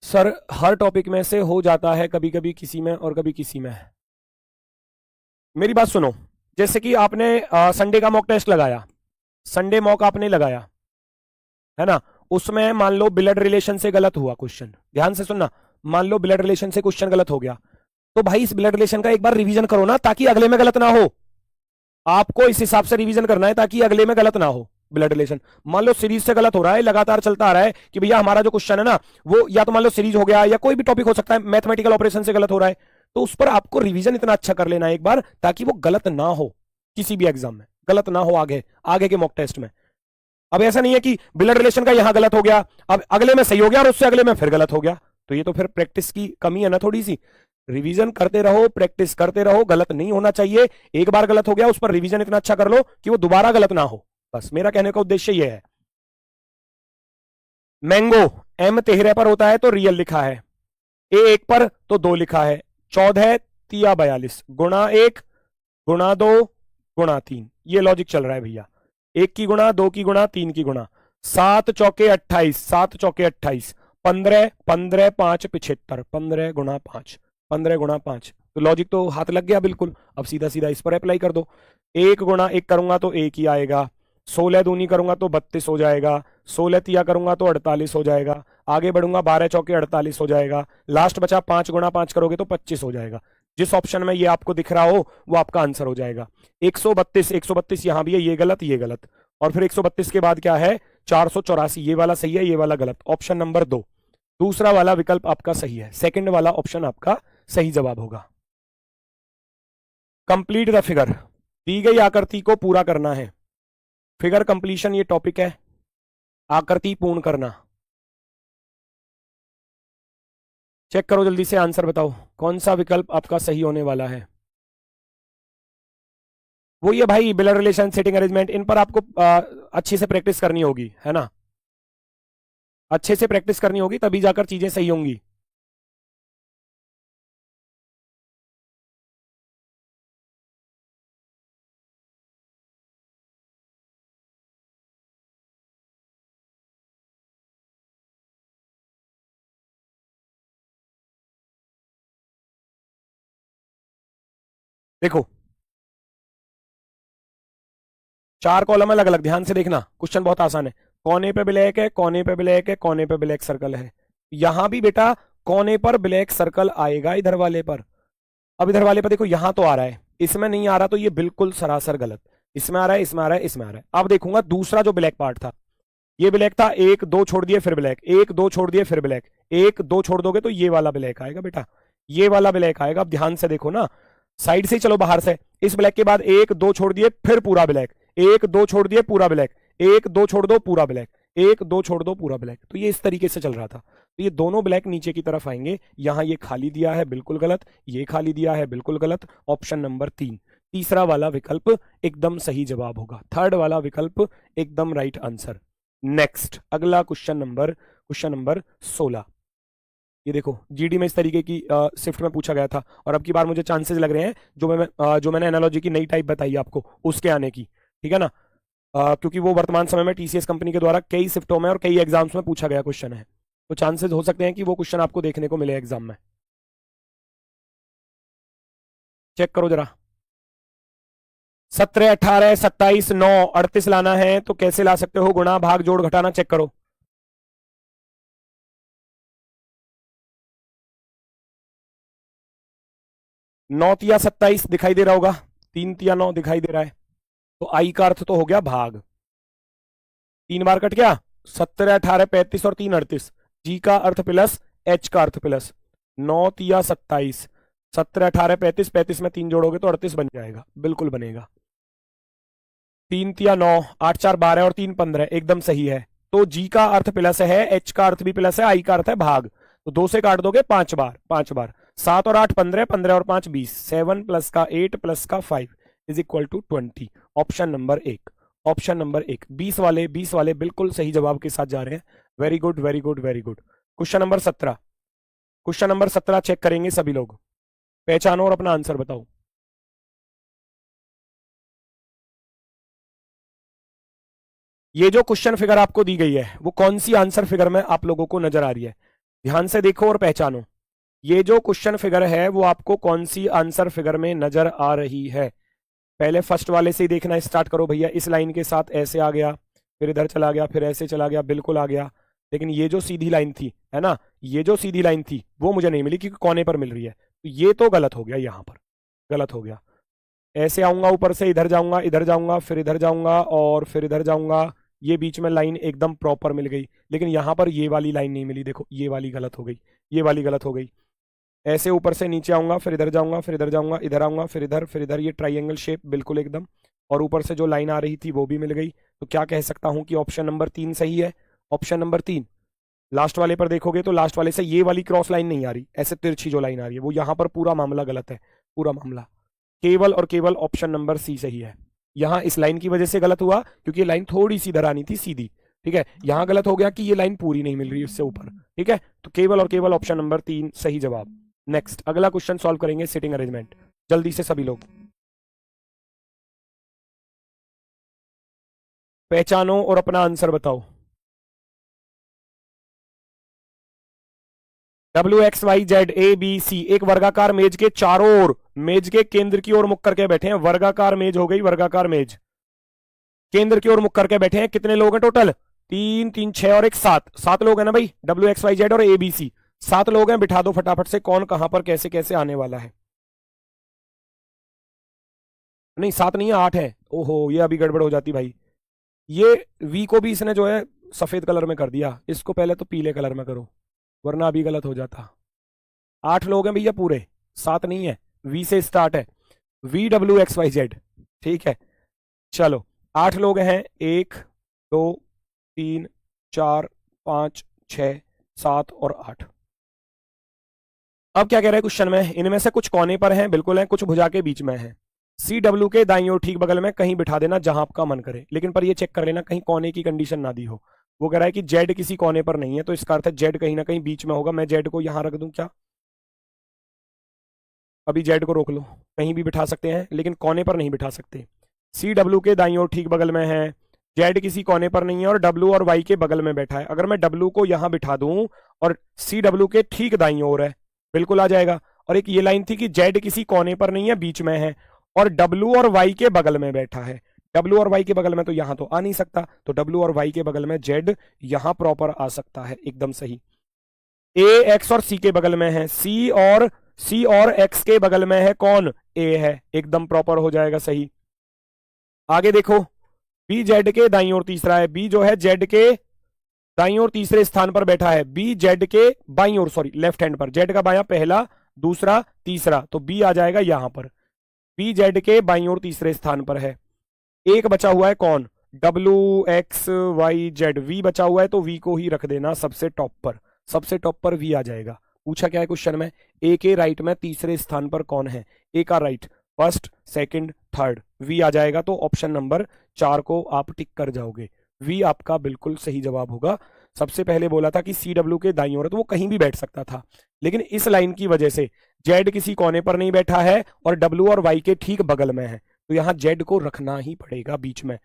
सर हर टॉपिक में से हो जाता है, कभी कभी किसी में और कभी किसी में। मेरी बात सुनो, जैसे कि आपने संडे का मॉक टेस्ट लगाया, संडे मॉक आपने लगाया, है ना। उसमें मान लो ब्लड रिलेशन से गलत हुआ क्वेश्चन, ध्यान से सुनना। मान लो ब्लड रिलेशन से क्वेश्चन गलत हो गया, तो भाई इस ब्लड रिलेशन का एक बार रिवीजन करो ना, ताकि अगले में गलत ना हो। आपको इस हिसाब से रिवीजन करना है ताकि अगले में गलत ना हो। ब्लड रिलेशन मान लो सीरीज से गलत हो रहा है, लगातार चलता आ रहा है कि भैया हमारा जो क्वेश्चन है ना वो या तो मान लो सीरीज हो गया या कोई भी टॉपिक हो सकता है, मैथमेटिकल ऑपरेशन से गलत हो रहा है, तो उस पर आपको रिवीजन इतना अच्छा कर लेना है एक बार, ताकि वो गलत ना हो, किसी भी एग्जाम में गलत ना हो, आगे आगे के मॉक टेस्ट में। अब ऐसा नहीं है कि ब्लड रिलेशन का यहां गलत हो गया, अब अगले में सही हो गया और उससे अगले में फिर गलत हो गया, तो ये तो फिर प्रैक्टिस की कमी है ना थोड़ी सी। रिवीजन करते रहो, प्रैक्टिस करते रहो, गलत नहीं होना चाहिए। एक बार गलत हो गया, उस पर रिवीजन इतना अच्छा कर लो कि वो दोबारा गलत ना हो। बस मेरा कहने का उद्देश्य ये है। मैंगो, एम तिहरे पर होता है तो रियल लिखा है, ए एक पर तो 2 लिखा है, 14 तिया 42 गुणा 1 गुणा 2 गुणा 3, ये लॉजिक चल रहा है भैया। 1 की गुणा, 2 की गुणा, 3 की गुणा, 7 चौके 28, 7 चौके 28, 15 15 5 75, 15 गुणा 5, 15 गुणा 5, तो लॉजिक तो हाथ लग गया बिल्कुल। अब सीधा सीधा इस पर अप्लाई कर दो। 1 गुणा 1 करूंगा तो 1 ही आएगा, 16 दूनी करूंगा तो 32 हो जाएगा, 16 तिया करूंगा तो 48 हो जाएगा, आगे बढ़ूंगा 12 चौके 48 हो जाएगा, लास्ट बचा 5 गुणा 5 करोगे तो 25 हो जाएगा। जिस ऑप्शन में ये आपको दिख रहा हो वो आपका आंसर हो जाएगा। 132, 132 यहां भी है, ये गलत ये गलत, और फिर 132 के बाद क्या है, 484, ये वाला सही है ये वाला गलत, ऑप्शन नंबर 2, दूसरा वाला विकल्प आपका सही है, सेकंड वाला ऑप्शन आपका सही जवाब होगा। कंप्लीट द फिगर, दी गई आकृति को पूरा करना है। फिगर कंप्लीशन ये टॉपिक है, आकृति पूर्ण करना। चेक करो जल्दी से, आंसर बताओ कौन सा विकल्प आपका सही होने वाला है। वो ये भाई बिलर रिलेशन, सेटिंग अरेंजमेंट, इन पर आपको अच्छे से प्रैक्टिस करनी होगी, है ना, अच्छे से प्रैक्टिस करनी होगी तभी जाकर चीजें सही होंगी। देखो 4 कॉलम अलग अलग, ध्यान से देखना, क्वेश्चन बहुत आसान है। कोने पे ब्लैक है, कोने पे ब्लैक है, कोने पे ब्लैक सर्कल है, यहां भी बेटा कोने पर ब्लैक सर्कल आएगा इधर वाले पर। अब इधर वाले पर देखो, यहां तो आ रहा है, इसमें नहीं आ रहा, तो ये बिल्कुल सरासर गलत। इसमें आ रहा है, इसमें आ रहा है, इसमें आ रहा है। अब देखूंगा दूसरा जो ब्लैक पार्ट था, ये ब्लैक था, 1 2 छोड़ दिए फिर ब्लैक, 1 2 छोड़ दिए फिर ब्लैक, 1 2 छोड़ दोगे तो ये वाला ब्लैक आएगा बेटा, ये वाला ब्लैक आएगा। अब ध्यान से देखो ना, साइड से ही चलो बाहर से, इस ब्लैक के बाद 1 2 छोड़ दिए फिर पूरा ब्लैक, 1 2 छोड़ दिए पूरा ब्लैक, 1 2 छोड़ दो पूरा ब्लैक, 1 2 छोड़ दो पूरा ब्लैक, तो ये इस तरीके से चल रहा था। तो ये दोनों ब्लैक नीचे की तरफ आएंगे, यहां ये खाली दिया है बिल्कुल गलत, ये खाली दिया है बिल्कुल गलत, ऑप्शन नंबर 3, तीसरा वाला विकल्प एकदम सही जवाब होगा, थर्ड वाला विकल्प एकदम राइट आंसर। नेक्स्ट अगला क्वेश्चन नंबर 16। ये देखो जीडी में इस तरीके की शिफ्ट में पूछा गया था, और अब की बार मुझे चांसेस लग रहे हैं जो मैंने एनालॉजी की नई टाइप बताई आपको उसके आने की, ठीक है ना, क्योंकि वो वर्तमान समय में टीसीएस कंपनी के द्वारा कई शिफ्टों में और कई एग्जाम्स में पूछा गया क्वेश्चन है, तो चांसेस हो सकते हैं कि वो क्वेश्चन आपको देखने को मिले एग्जाम में। चेक करो जरा, 17 18 27 9 38 लाना है तो कैसे ला सकते हो, गुणा भाग जोड़ घटाना, चेक करो। 9 तिया 27 दिखाई दे रहा होगा, 3 तिया 9 दिखाई दे रहा है, तो आई का अर्थ तो हो गया भाग, 3 बार कट गया, 17 18 35 और 3 38, जी का अर्थ प्लस एच का अर्थ प्लस, 9 तिया 27, 17 18 35, 35 में 3 जोड़ोगे तो 38 बन जाएगा, बिल्कुल बनेगा। 3 तिया 9, 8 4 12 और 3 15, एकदम सही है। तो जी का अर्थ प्लस है, एच का अर्थ भी प्लस है, आई का अर्थ है भाग, तो 2 से काट दोगे 5 बार, 5 बार, 7 और 8 15, 15 और 5 20, 7 प्लस का 8 प्लस का 5 is equal to 20, option number 1, option number 1, 20 वाले बिल्कुल सही जवाब के साथ जा रहे हैं, very good very good very good. Question number 17, question number 17 check करेंगे सभी लोग, पहचानो और अपना आंसर बताओ। ये जो क्वेश्चन फिगर आपको दी गई है वो कौन सी आंसर फिगर में आप लोगों को नजर आ रही है, ध्यान से देखो और पहचानो। ये जो क्वेश्चन फिगर है वो आपको कौन सी आंसर फिगर में नजर आ रही है। पहले फर्स्ट वाले से ही देखना स्टार्ट करो भैया, इस लाइन के साथ ऐसे आ गया, फिर इधर चला गया, फिर ऐसे चला गया, बिल्कुल आ गया, लेकिन ये जो सीधी लाइन थी, है ना, ये जो सीधी लाइन थी वो मुझे नहीं मिली क्योंकि कोने पर मिल रही है, तो ये तो गलत हो गया, यहां पर गलत हो गया। ऐसे आऊंगा ऊपर से, इधर जाऊंगा फिर इधर जाऊंगा और फिर इधर जाऊंगा, ये बीच में लाइन एकदम प्रॉपर मिल गई, लेकिन यहां पर ये वाली लाइन नहीं मिली, देखो ये वाली गलत हो गई, ये वाली गलत हो गई। ऐसे ऊपर से नीचे आऊंगा, फिर इधर जाऊंगा, फिर इधर जाऊंगा, इधर आऊंगा, फिर इधर, ये ट्राइंगल शेप बिल्कुल एकदम, और ऊपर से जो लाइन आ रही थी वो भी मिल गई, तो क्या कह सकता हूं कि ऑप्शन नंबर 3 सही है, ऑप्शन नंबर 3। लास्ट वाले पर देखोगे तो लास्ट वाले से ये वाली क्रॉस लाइन नहीं आ रही, ऐसे तिरछी जो लाइन आ रही है वो यहां पर पूरा मामला गलत है, पूरा मामला। केवल और केवल ऑप्शन नंबर सी सही है। यहां इस लाइन की वजह से गलत हुआ क्योंकि ये लाइन थोड़ी सी इधर आनी थी सीधी, ठीक है। यहां गलत हो गया कि ये लाइन पूरी नहीं मिल रही उससे ऊपर, ठीक है। तो केवल और केवल ऑप्शन नंबर 3 सही जवाब। नेक्स्ट अगला क्वेश्चन सॉल्व करेंगे, सिटिंग अरेंजमेंट। जल्दी से सभी लोग पहचानो और अपना आंसर बताओ। WXYZ ABC एक वर्गाकार मेज के चारों ओर, मेज के केंद्र की ओर मुख करके बैठे हैं। वर्गाकार मेज हो गई, वर्गाकार मेज केंद्र की ओर मुख करके बैठे हैं। कितने लोग हैं टोटल? 3 3 6 और 1 7, 7 लोग हैं ना भाई। WXYZ और ABC 7 लोग हैं। बिठा दो फटाफट से, कौन कहां पर कैसे कैसे आने वाला है। नहीं 7 नहीं है, 8 है। ओहो ये अभी गड़बड़ हो जाती भाई। ये V को भी इसने जो है सफेद कलर में कर दिया, इसको पहले तो पीले कलर में करो वरना अभी गलत हो जाता। 8 लोग हैं भैया पूरे, 7 नहीं है। V से स्टार्ट है, VWXYZ, ठीक है। चलो 8 लोग हैं, 1 2 3 4 5 6 7 और 8। अब क्या कह रहा है क्वेश्चन में, इनमें से कुछ कोने पर हैं, बिल्कुल हैं, कुछ भुजा के बीच में हैं। CW के दाईं ओर ठीक बगल में कहीं बिठा देना जहां आपका मन करे, लेकिन पर ये चेक कर लेना कहीं कोने की कंडीशन ना दी हो। वो कह रहा है कि Z किसी कोने पर नहीं है, तो इसका अर्थ है Z कहीं ना कहीं बीच में होगा। मैं Z को यहां रख दूं क्या? अभी Z को रोक लो, कहीं भी बिठा सकते हैं लेकिन कोने पर नहीं बिठा सकते। CW के दाईं ओर ठीक बगल में है, Z किसी कोने पर नहीं है और W और Y के बगल में बैठा है। अगर मैं W को यहां बिठा दूं और CW के ठीक दाईं ओर है, बिल्कुल आ जाएगा। और एक ये लाइन थी कि Z किसी कोने पर नहीं है, बीच में है और W और Y के बगल में बैठा है। W और Y के बगल में तो यहां तो आ नहीं सकता, तो W और Y के बगल में Z यहां प्रॉपर आ सकता है, एकदम सही। A X और C के बगल में है, C और X के बगल में है कौन? A है, एकदम प्रॉपर हो जाएगा सही। आगे देखो, B Z के दाईं ओर तीसरा है, B जो है Z के दाईं ओर तीसरे स्थान पर बैठा है, B Z के बाईं ओर, सॉरी लेफ्ट हैंड पर, Z का बायां पहला दूसरा तीसरा, तो B आ जाएगा यहां पर। B Z के बाईं ओर तीसरे स्थान पर है। एक बचा हुआ है कौन? WXYZ, V बचा हुआ है तो V को ही रख देना सबसे टॉप पर, सबसे टॉप पर V आ जाएगा। पूछा क्या है क्वेश्चन में, ए के राइट में तीसरे स्थान पर कौन है? ए का right first second third, V आ जाएगा। तो ऑप्शन नंबर 4 को आप टिक कर जाओगे, V आपका बिल्कुल सही जवाब होगा। सबसे पहले बोला था कि CW के दाईं ओर है तो वो कहीं भी बैठ सकता था, लेकिन इस लाइन की वजह से Z किसी कोने पर नहीं बैठा है और W और Y के ठीक बगल में है, तो यहां Z को रखना ही पड़ेगा बीच में।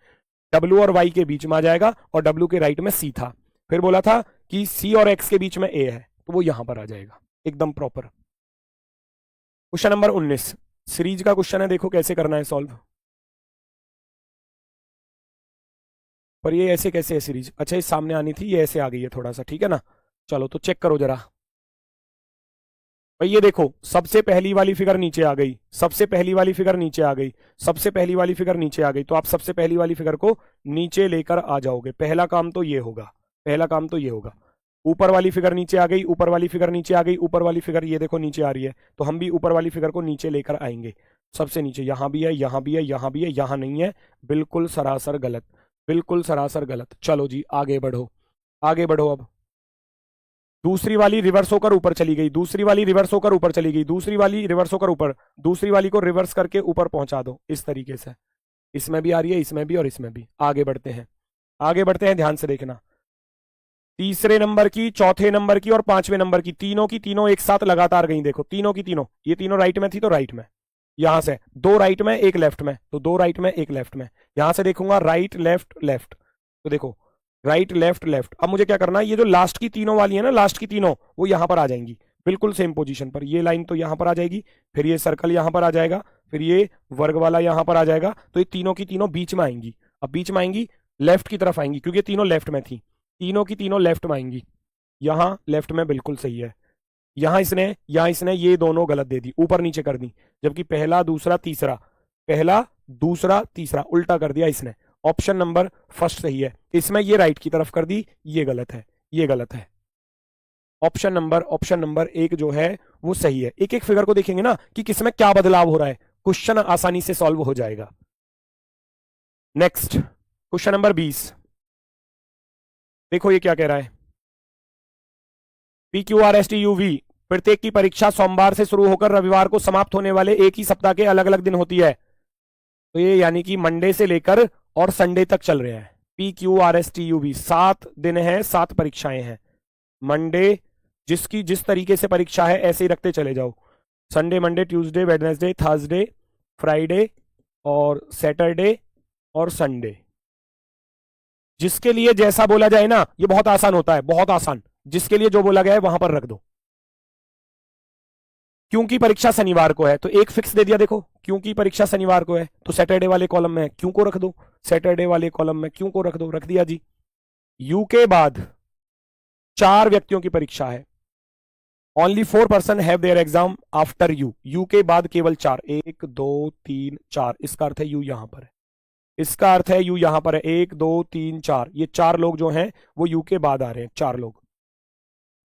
W और Y के बीच में आ जाएगा और W के राइट में C था। फिर बोला था कि C और X के बीच में A है, तो वो यहां पर आ जाएगा एकदम प्रॉपर। क्वेश्चन नंबर 19 सीरीज का क्वेश्चन है, देखो कैसे करना है सॉल्व। पर ये ऐसे कैसे है सीरीज? अच्छा ये सामने आनी थी, ये ऐसे आ गई है थोड़ा सा, ठीक है ना। चलो तो चेक करो जरा भाई। ये देखो सबसे पहली वाली फिगर नीचे आ गई, सबसे पहली वाली फिगर नीचे आ गई, सबसे पहली वाली फिगर नीचे आ गई, तो आप सबसे पहली वाली फिगर को नीचे लेकर आ जाओगे। पहला काम तो ये होगा, पहला काम तो ये होगा। ऊपर वाली फिगर नीचे आ गई, ऊपर वाली फिगर नीचे आ गई, ऊपर वाली फिगर ये देखो नीचे आ रही है, तो हम भी ऊपर वाली फिगर को नीचे लेकर आएंगे। सबसे नीचे यहां भी है, यहां भी है, यहां भी है, यहां नहीं है, बिल्कुल सरासर गलत, बिल्कुल सरासर गलत। चलो जी आगे बढ़ो, आगे बढ़ो। अब दूसरी वाली रिवर्स होकर ऊपर चली गई, दूसरी वाली रिवर्स होकर ऊपर चली गई, दूसरी वाली रिवर्स होकर ऊपर, दूसरी वाली को रिवर्स करके ऊपर पहुंचा दो इस तरीके से। इसमें भी आ रही है, इसमें भी और इसमें भी। आगे बढ़ते हैं, आगे बढ़ते हैं, ध्यान से देखना। तीसरे नंबर की, चौथे नंबर की और पांचवें नंबर की तीनों एक साथ लगातार गई। देखो तीनों की तीनों, ये तीनों राइट में थी तो राइट में, यहां से 2 राइट में 1 लेफ्ट में, तो 2 राइट में 1 लेफ्ट में। यहां से देखूंगा राइट लेफ्ट लेफ्ट, तो देखो राइट लेफ्ट लेफ्ट। अब मुझे क्या करना है, ये जो लास्ट की तीनों वाली है ना, लास्ट की तीनों वो यहां पर आ जाएंगी बिल्कुल सेम पोजीशन पर। ये लाइन तो यहां पर आ जाएगी, फिर ये सर्कल यहां पर आ जाएगा, फिर ये वर्ग वाला यहां पर आ जाएगा, तो ये तीनों की तीनों बीच में आएंगी। अब बीच में आएंगी, लेफ्ट की तरफ आएंगी क्योंकि तीनों लेफ्ट में थी, तीनों की तीनों लेफ्ट में आएंगी। यहां लेफ्ट में बिल्कुल सही है, यहां इसने ये दोनों गलत दे दी, ऊपर नीचे कर दी, जबकि पहला दूसरा तीसरा, पहला दूसरा तीसरा उल्टा कर दिया इसने। ऑप्शन नंबर फर्स्ट सही है, इसमें ये राइट की तरफ कर दी, ये गलत है, ये गलत है। ऑप्शन नंबर 1 जो है वो सही है। एक एक फिगर को देखेंगे ना कि किसमें क्या बदलाव हो रहा है, क्वेश्चन आसानी से सॉल्व हो जाएगा। नेक्स्ट क्वेश्चन नंबर 20, देखो ये क्या कह रहा है। PQRSTUV प्रत्येक की परीक्षा सोमवार से शुरू होकर रविवार को समाप्त होने वाले एक ही सप्ताह के अलग अलग दिन होती है। तो ये यानी कि मंडे से लेकर और संडे तक चल रहे हैं। PQRSTUV 7 दिन है, 7 परीक्षाएं हैं। मंडे जिसकी जिस तरीके से परीक्षा है ऐसे ही रखते चले जाओ। Sunday, Monday, Tuesday, Wednesday, Thursday, Friday और सैटरडे और संडे। जिसके लिए जैसा बोला जाए ना, ये बहुत आसान होता है, बहुत आसान। जिसके लिए जो बोला गया है वहां पर रख दो। क्योंकि परीक्षा शनिवार को है तो एक फिक्स दे दिया। देखो, क्योंकि परीक्षा शनिवार को है तो सैटरडे वाले कॉलम में क्यों को रख दो, सैटरडे वाले कॉलम में क्यों को रख दो, रख दिया जी। यू के बाद 4 व्यक्तियों की परीक्षा है। Only 4 person have their exam after you. You के बाद केवल 4, 1 2 3 4। इसका अर्थ है यू यहां पर है, इसका अर्थ है यू यहां पर है। 1 2 3 4, ये 4 लोग जो हैं वो यू के बाद आ रहे हैं, 4 लोग।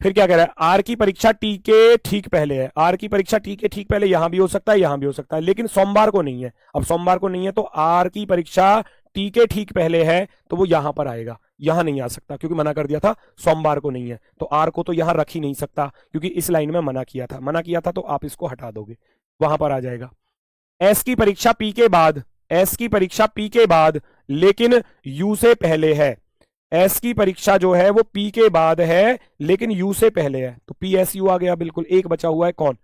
फिर क्या कह रहा है, आर की परीक्षा टी के ठीक पहले है। आर की परीक्षा टी के ठीक पहले यहां भी हो सकता है, यहां भी हो सकता है, लेकिन सोमवार को नहीं है। अब सोमवार को नहीं है तो आर की परीक्षा टी के ठीक पहले है तो वो यहां पर आएगा, यहां नहीं आ सकता क्योंकि मना कर दिया था सोमवार को नहीं है। तो आर को तो यहां रख ही नहीं सकता क्योंकि इस लाइन में मना किया था, मना किया था तो आप इसको हटा दोगे, वहां पर आ जाएगा। एस की परीक्षा पी के बाद, एस की परीक्षा पी के बाद लेकिन यू से पहले है। एस की परीक्षा जो है वो पी के बाद है लेकिन यू से पहले है, तो पी एस यू आ गया। बिल्कुल, एक बचा हुआ है कौन,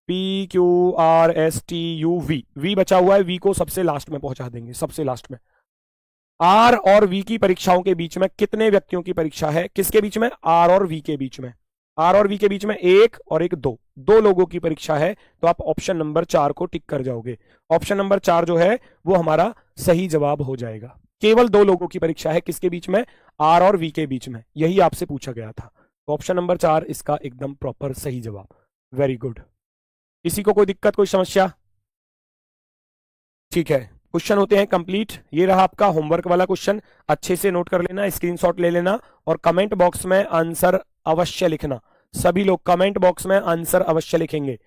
PQRSTUV। वी बचा हुआ है, वी को सबसे लास्ट में पहुंचा देंगे, सबसे लास्ट में। आर और वी की परीक्षाओं के बीच में कितने व्यक्तियों की परीक्षा है, किसके बीच में, आर और वी के बीच में। आर और वी के बीच में 1 और 1 2, 2 लोगों की परीक्षा है। तो आप ऑप्शन नंबर 4 को टिक कर जाओगे। ऑप्शन नंबर 4 जो है वो हमारा सही जवाब हो जाएगा। केवल 2 लोगों की परीक्षा है, किसके बीच में, आर और वी के बीच में, यही आपसे पूछा गया था। तो ऑप्शन नंबर 4 इसका एकदम प्रॉपर सही जवाब। Very good. किसी को कोई दिक्कत, कोई समस्या? ठीक है, क्वेश्चन होते हैं कंप्लीट। ये रहा आपका होमवर्क वाला क्वेश्चन, अच्छे से नोट कर लेना, स्क्रीनशॉट ले लेना और कमेंट बॉक्स में आंसर अवश्य लिखना। सभी लोग कमेंट बॉक्स में आंसर अवश्य लिखेंगे,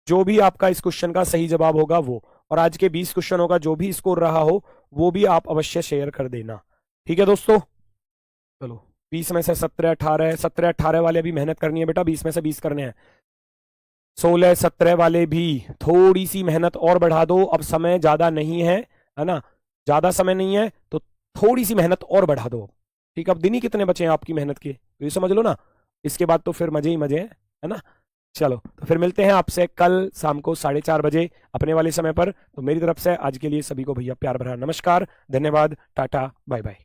जो भी आपका इस क्वेश्चन का सही जवाब होगा वो। और आज के 20 क्वेश्चनों का जो भी स्कोर रहा हो वो भी आप अवश्य शेयर कर देना। ठीक है दोस्तों, चलो 20 में से 17 18, 17 18 वाले अभी मेहनत करनी है बेटा, 20 में से 20 करने हैं। 16 17 वाले भी थोड़ी सी मेहनत और बढ़ा दो, अब समय ज्यादा नहीं है ना, ज्यादा समय नहीं है तो थोड़ी सी मेहनत और बढ़ा दो। ठीक, अब दिन ही कितने बचे हैं आपकी मेहनत के, तो ये समझ लो ना। इसके बाद तो फिर मजे ही मजे हैं, है ना। चलो तो फिर मिलते हैं आपसे कल शाम को 4:30 बजे अपने वाले समय पर। तो मेरी तरफ से आज के लिए सभी को भैया प्यार भरा नमस्कार, धन्यवाद, टाटा, बाय बाय।